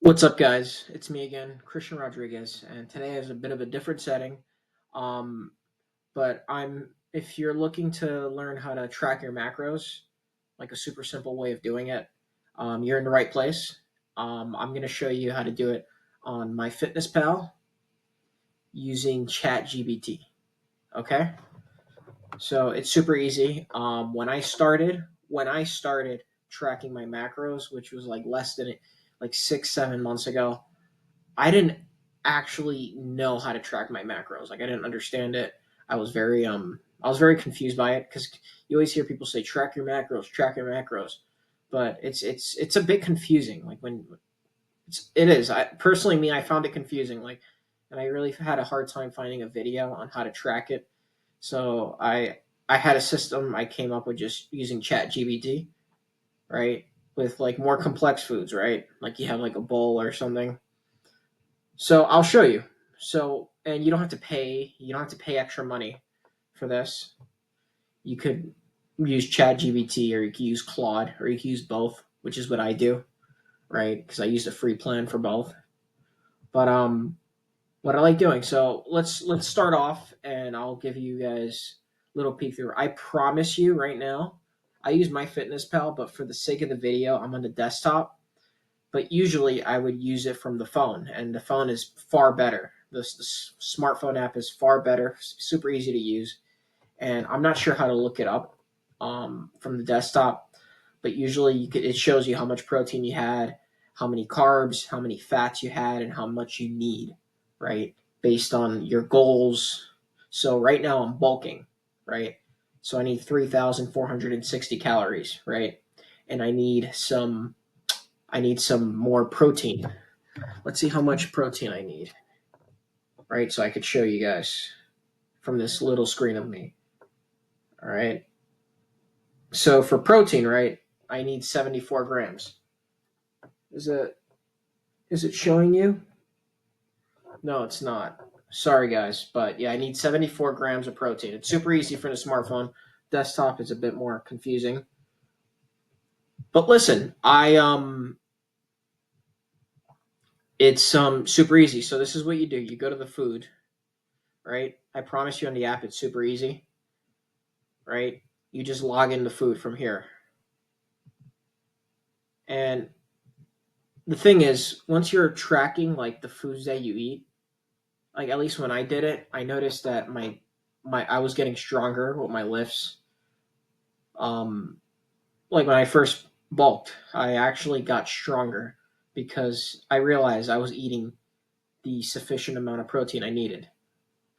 What's up, guys? It's me again, Christian Rodriguez, and today is a bit of a different setting. Um, but if you're looking to learn how to track your macros, like a super simple way of doing it, you're in the right place. I'm going to show you how to do it on MyFitnessPal using ChatGPT. Okay, so it's super easy. When I started tracking my macros, which was like less than like 6, 7 months ago, I didn't actually know how to track my macros. Like I didn't understand it. I was very confused by it because you always hear people say track your macros, but it's a bit confusing. Like when it is. I personally me I found it confusing. And I really had a hard time finding a video on how to track it. So I had a system I came up with just using ChatGPT, right? With like more complex foods, right? Like you have like a bowl or something. So I'll show you. And you don't have to pay extra money for this. You could use ChatGPT or you could use Claude or you could use both, which is what I do, right? Because I use the free plan for both. But what I like doing. So let's start off and I'll give you guys a little peek through. I promise you right now, I use MyFitnessPal, but for the sake of the video, I'm on the desktop, but usually I would use it from the phone, and the phone is far better. The smartphone app is far better, super easy to use, and I'm not sure how to look it up from the desktop, but usually it shows you how much protein you had, how many carbs, how many fats you had, and how much you need, right, based on your goals. So right now I'm bulking, right? So I need 3,460 calories, right? And I need some more protein. Let's see how much protein I need, right? So I could show you guys from this little screen of me. All right. So for protein, right, I need 74 grams. Is it showing you? No, it's not. Sorry, guys, but yeah, I need 74 grams of protein. It's super easy for the smartphone. Desktop is a bit more confusing. But listen, it's super easy. So this is what you do. You go to the food, right? I promise you on the app it's super easy, right? You just log in the food from here. And the thing is, once you're tracking like the foods that you eat, like at least when I did it, I noticed that my I was getting stronger with my lifts. Um, like when I first bulked, I actually got stronger because I realized I was eating the sufficient amount of protein I needed.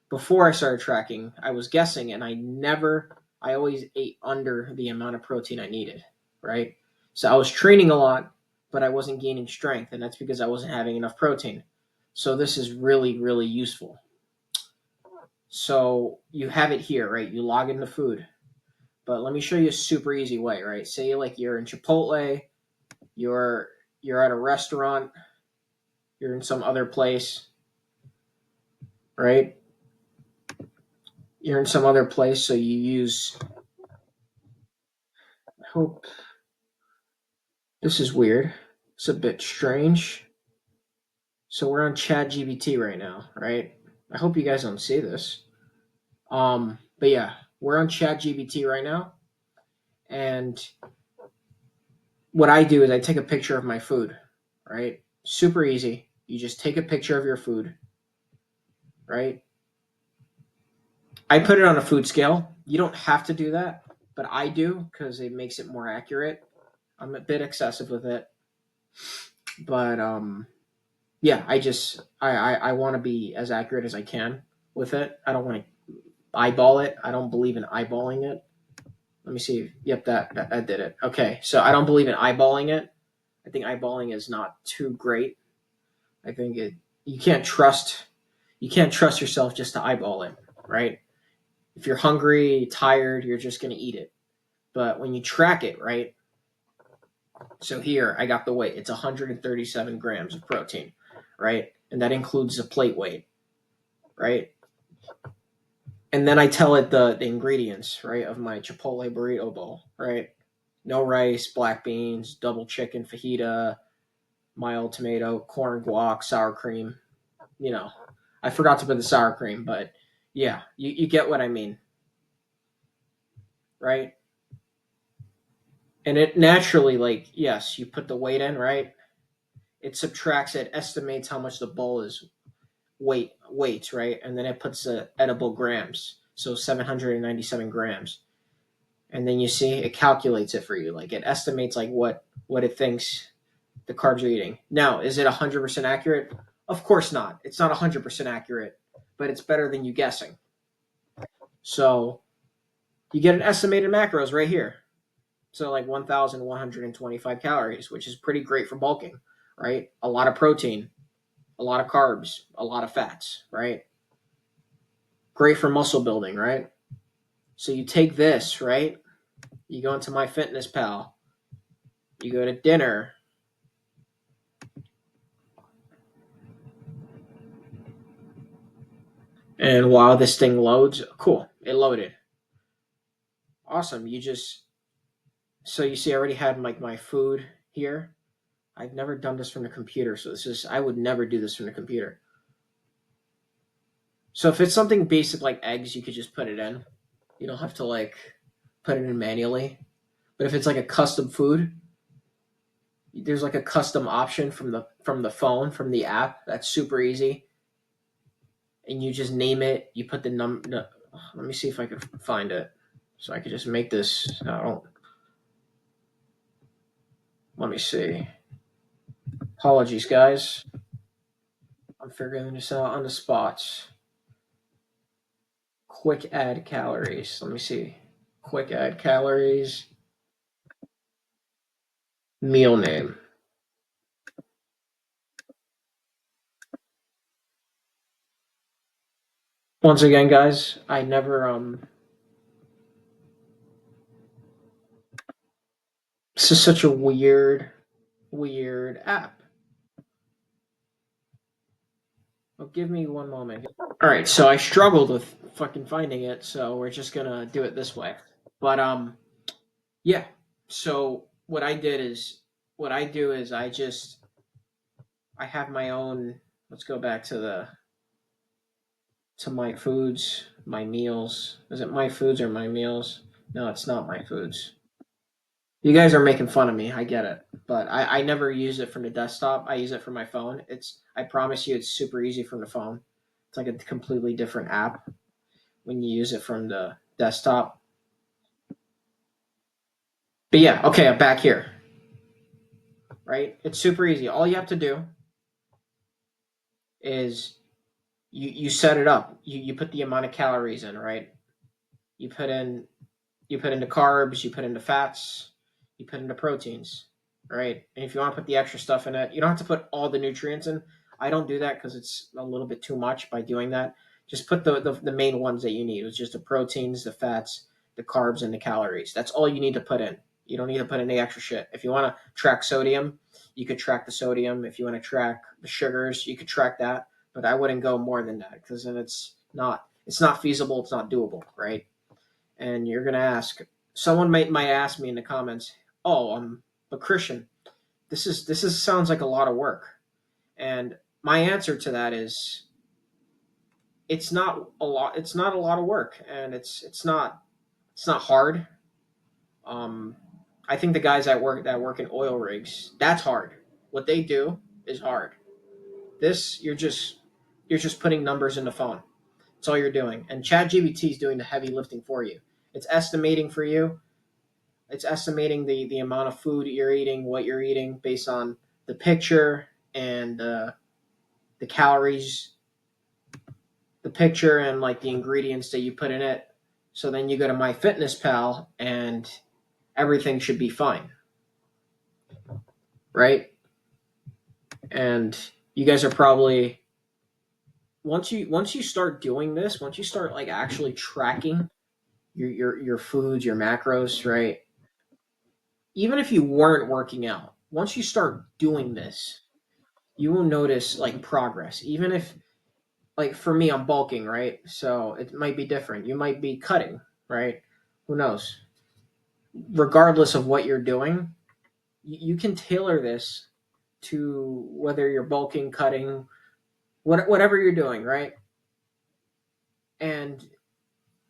Before I started tracking, I was guessing, and I always ate under the amount of protein I needed, right? So I was training a lot, but I wasn't gaining strength, and that's because I wasn't having enough protein. So this is really, really useful. So you have it here, right? You log in the food. But let me show you a super easy way, right? Say like you're in Chipotle, you're you're at a restaurant, you're in some other place, right? You're in some other place, so you use I hope this is weird. It's a bit strange. So we're on ChatGPT right now, right? I hope you guys don't see this. But yeah, we're on ChatGPT right now, and what I do is I take a picture of my food, right? Super easy. You just take a picture of your food, right? I put it on a food scale. You don't have to do that, but I do because it makes it more accurate. I'm a bit excessive with it, but yeah, I want to be as accurate as I can with it. I don't want to eyeball it. I don't believe in eyeballing it. Let me see. Yep, that did it. Okay, so I don't believe in eyeballing it. I think eyeballing is not too great. I think it you can't trust you can't trust yourself just to eyeball it, right? If you're hungry, tired, you're just gonna eat it. But when you track it, right? So here I got the weight. It's 137 grams of protein, right? And that includes the plate weight, right? And then I tell it the ingredients, right, of my Chipotle burrito bowl, right? No rice, black beans, double chicken fajita, mild tomato, corn, guac, sour cream. You know, I forgot to put the sour cream, but yeah, you get what I mean, right? And it naturally, like, yes, you put the weight in, right? It subtracts, it estimates how much the bowl is weight, right? And then it puts the edible grams, so 797 grams. And then you see it calculates it for you, like it estimates like what it thinks the carbs you're eating. Now, is it 100% accurate? Of course not. It's not 100% accurate, but it's better than you guessing. So you get an estimated macros right here. So like 1,125 calories, which is pretty great for bulking, right? A lot of protein, a lot of carbs, a lot of fats, right? Great for muscle building, right? So you take this, right? You go into MyFitnessPal, you go to dinner, and while this thing loads, cool, it loaded. Awesome. So you see, I already had like my food here. I've never done this from the computer, so I would never do this from the computer. So if it's something basic like eggs, you could just put it in. You don't have to like put it in manually. But if it's like a custom food, there's like a custom option from the phone, from the app. That's super easy. And you just name it. You put the number. No, let me see if I can find it, so I could just make this. I don't. Let me see. Apologies, guys. I'm figuring this out on the spot. Quick add calories. Let me see. Quick add calories. Meal name. Once again, guys, I never This is such a weird app. Well, give me one moment. All right, so I struggled with fucking finding it, so we're just gonna do it this way. But yeah. So what I do is I have my own. Let's go back to the to my foods, my meals. Is it my foods or my meals? No, it's not my foods. You guys are making fun of me. I get it, but I never use it from the desktop. I use it from my phone. I promise you, it's super easy from the phone. It's like a completely different app when you use it from the desktop. But yeah, okay, I'm back here. Right? It's super easy. All you have to do is you set it up. You put the amount of calories in, right? You put in you put into carbs, you put into fats, you put into proteins, right? And if you want to put the extra stuff in it, you don't have to put all the nutrients in. I don't do that because it's a little bit too much by doing that. Just put the main ones that you need. It's just the proteins, the fats, the carbs, and the calories. That's all you need to put in. You don't need to put any extra shit. If you want to track sodium, you could track the sodium. If you want to track the sugars, you could track that. But I wouldn't go more than that because then it's not feasible. It's not doable, right? And you're gonna ask someone might ask me in the comments, "Oh, a Christian. This is sounds like a lot of work." And my answer to that is it's not a lot. It's not a lot of work, and it's not hard. Um, I think the guys that work in oil rigs, that's hard. What they do is hard. This you're just putting numbers in the phone. That's all you're doing, and ChatGPT is doing the heavy lifting for you. It's estimating for you. It's estimating the amount of food you're eating, what you're eating based on the picture and the calories, the picture and like the ingredients that you put in it. So then you go to MyFitnessPal and everything should be fine, right? And you guys are probably once you start doing this, once you start like actually tracking your foods, your macros, right? Even if you weren't working out, once you start doing this, you will notice like progress. Even if like for me, I'm bulking, right? So it might be different. You might be cutting, right? Who knows? Regardless of what you're doing, you can tailor this to whether you're bulking, cutting, whatever you're doing, right? And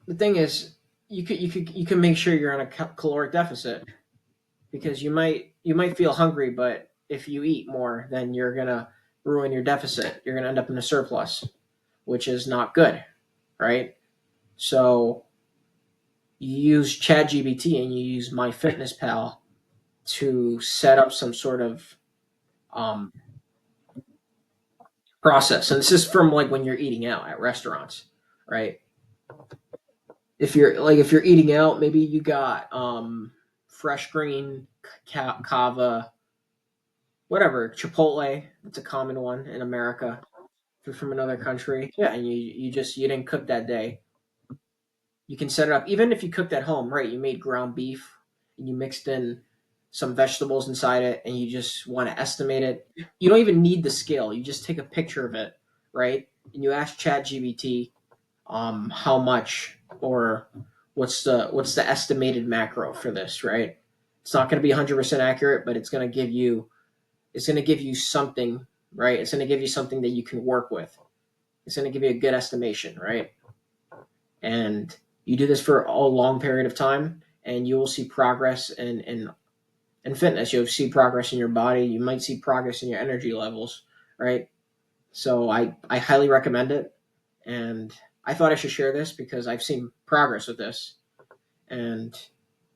the thing is, you can make sure you're on a caloric deficit, because you might feel hungry, but if you eat more, then you're gonna ruin your deficit. You're gonna end up in a surplus, which is not good, right? So you use ChatGPT and you use MyFitnessPal to set up some sort of um, process. And this is from like when you're eating out at restaurants, right? If you're eating out, maybe you got fresh green kava, whatever, Chipotle. It's a common one in America. If you're from another country, yeah, and you didn't cook that day, you can set it up. Even if you cooked at home, right? You made ground beef and you mixed in some vegetables inside it, and you just want to estimate it. You don't even need the scale. You just take a picture of it, right? And you ask ChatGPT how much, or what's the estimated macro for this, right? It's not going to be 100% accurate, but it's going to give you something, right? It's going to give you something that you can work with. It's going to give you a good estimation, right? And you do this for a long period of time, and you will see progress in fitness. You'll see progress in your body. You might see progress in your energy levels, right? So I highly recommend it, and I thought I should share this because I've seen progress with this, and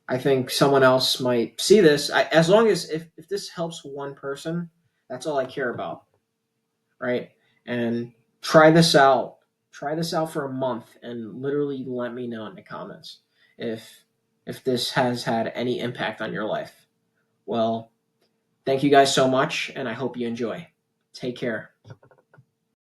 I think someone else might see this. As long as if this helps one person, that's all I care about, right? And try this out. Try this out for a month, and literally let me know in the comments if if this has had any impact on your life. Well, thank you guys so much, and I hope you enjoy. Take care.